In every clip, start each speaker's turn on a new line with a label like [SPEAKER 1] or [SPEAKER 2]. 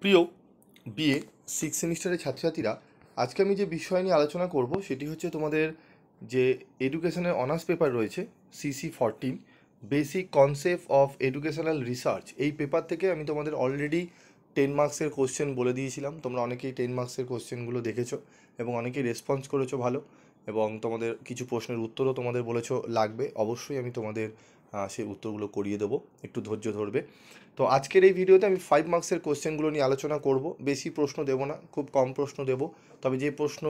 [SPEAKER 1] প্রিয় BA six সেমিস্টারের ছাত্রছাত্রীরা, আজকে আমি যে বিষয় নিয়ে আলোচনা করব সেটি হচ্ছে তোমাদের যে এডুকেশনের অনার্স পেপার রয়েছে CC14 basic concept of educational research. এই পেপার থেকে আমি তোমাদের অলরেডি 10 মার্কসের কোশ্চেন বলে দিয়েছিলাম। তোমরা অনেকেই 10 মার্কসের কোশ্চেনগুলো দেখেছো এবং অনেকেই রেসপন্স করেছো ভালো, এবং তোমাদের কিছু প্রশ্নের উত্তরও তোমাদের বলেছো লাগবে। অবশ্যই আমি তোমাদের সেই উত্তরগুলো করিয়ে দেবো, একটু ধৈর্য ধরবে। তো আজকের এই ভিডিওতে আমি 5 মার্কসের কোশ্চেনগুলো নিয়ে আলোচনা করব। বেশি প্রশ্ন দেবো না, খুব কম প্রশ্ন দেবো। তবে যে প্রশ্ন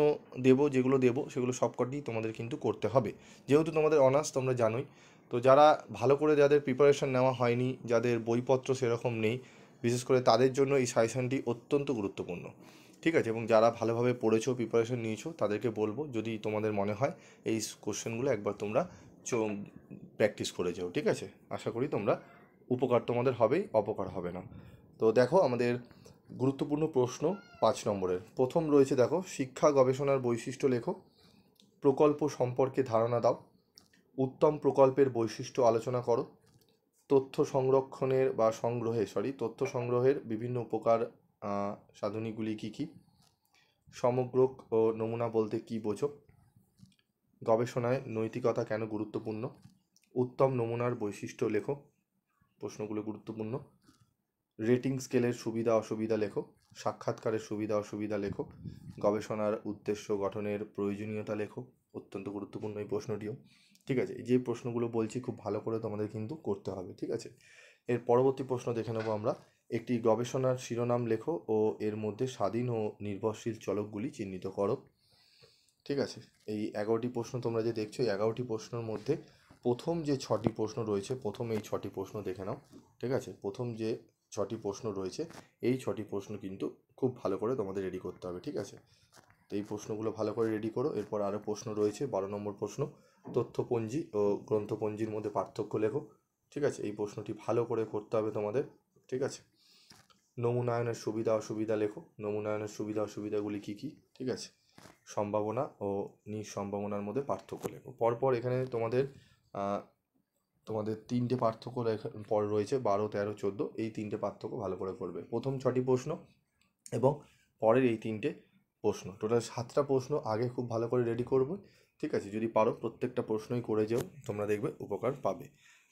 [SPEAKER 1] দেবো, যেগুলো দেবো সেগুলো সবকটি তোমাদের কিন্তু করতে হবে, যেহেতু তোমাদের অনার্স তোমরা জানোই। তো যারা ভালো করে, যাদের প্রিপারেশন নেওয়া হয়নি, যাদের বইপত্র সেরকম নেই, বিশেষ করে তাদের জন্য এই সাজেশনটি অত্যন্ত গুরুত্বপূর্ণ। ঠিক আছে? এবং যারা ভালোভাবে পড়েছো, প্রিপারেশন নিয়েছো, তাদেরকে বলবো যদি তোমাদের মনে হয় এই কোশ্চেনগুলো একবার তোমরা প্র্যাকটিস করে যাও। ঠিক আছে? আশা করি তোমরা উপকার তোমাদের হবেই, অপকার হবে না। তো দেখো, আমাদের গুরুত্বপূর্ণ প্রশ্ন 5 নম্বরের প্রথম রয়েছে। দেখো, শিক্ষা গবেষণার বৈশিষ্ট্য লেখো, প্রকল্প সম্পর্কে ধারণা দাও, উত্তম প্রকল্পের বৈশিষ্ট্য আলোচনা করো, তথ্য সংরক্ষণের বা তথ্য সংগ্রহের বিভিন্ন উপকার সাধনীগুলি কী কী, সমগ্রক ও নমুনা বলতে কী বোঝো, গবেষণায় নৈতিকতা কেন গুরুত্বপূর্ণ, উত্তম নমুনার বৈশিষ্ট্য লেখো, প্রশ্নগুলো গুরুত্বপূর্ণ, রেটিং স্কেলের সুবিধা অসুবিধা লেখো, সাক্ষাৎকারের সুবিধা অসুবিধা লেখো, গবেষণার উদ্দেশ্য গঠনের প্রয়োজনীয়তা লেখো। অত্যন্ত গুরুত্বপূর্ণ এই প্রশ্নটিও। ঠিক আছে? যে প্রশ্নগুলো বলছি খুব ভালো করে তোমাদের কিন্তু করতে হবে। ঠিক আছে? এর পরবর্তী প্রশ্ন দেখে নেবো আমরা। একটি গবেষণার শিরোনাম লেখো ও এর মধ্যে স্বাধীন ও নির্ভরশীল চলকগুলি চিহ্নিত করো। ঠিক আছে? এই 11টি প্রশ্ন তোমরা যে দেখছো, এই 11টি প্রশ্নের মধ্যে প্রথম যে 6টি প্রশ্ন রয়েছে, প্রথম এই 6টি প্রশ্ন দেখে নাও। ঠিক আছে? প্রথম যে 6টি প্রশ্ন রয়েছে, এই 6টি প্রশ্ন কিন্তু খুব ভালো করে তোমাদের রেডি করতে হবে। ঠিক আছে? তো এই প্রশ্নগুলো ভালো করে রেডি করো। এরপর আরও প্রশ্ন রয়েছে, 12 নম্বর প্রশ্ন, তথ্যপঞ্জি ও গ্রন্থপঞ্জির মধ্যে পার্থক্য লেখো। ঠিক আছে? এই প্রশ্নটি ভালো করে করতে হবে তোমাদের। ঠিক আছে? নমুনায়নের সুবিধা অসুবিধা লেখো, নমুনায়নের সুবিধা অসুবিধাগুলি কী কী। ঠিক আছে? সম্ভাবনা ও নিঃসম্ভাবনার মধ্যে পার্থক্য লেখো। পরপর এখানে তোমাদের 3টে পার্থক্য পর রয়েছে, 12, 13, 14। এই 3টে পার্থক্য ভালো করে করবে। প্রথম 6টি প্রশ্ন এবং পরের এই 3টে প্রশ্ন, টোটাল 7টা প্রশ্ন আগে খুব ভালো করে রেডি করবে। ঠিক আছে? যদি পারো প্রত্যেকটা প্রশ্নই করে যেও, তোমরা দেখবে উপকার পাবে।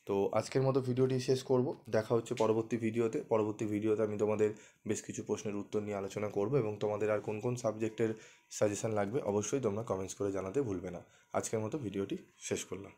[SPEAKER 1] তো আজকের মতো ভিডিওটি শেষ করব। দেখা হচ্ছে পরবর্তী ভিডিওতে। পরবর্তী ভিডিওতে আমি তোমাদের বেশ কিছু প্রশ্নের উত্তর নিয়ে আলোচনা করব, এবং তোমাদের আর কোন কোন সাবজেক্টের সাজেশন লাগবে অবশ্যই তোমরা কমেন্টস করে জানাতে ভুলবে না। আজকের মতো ভিডিওটি শেষ করলাম।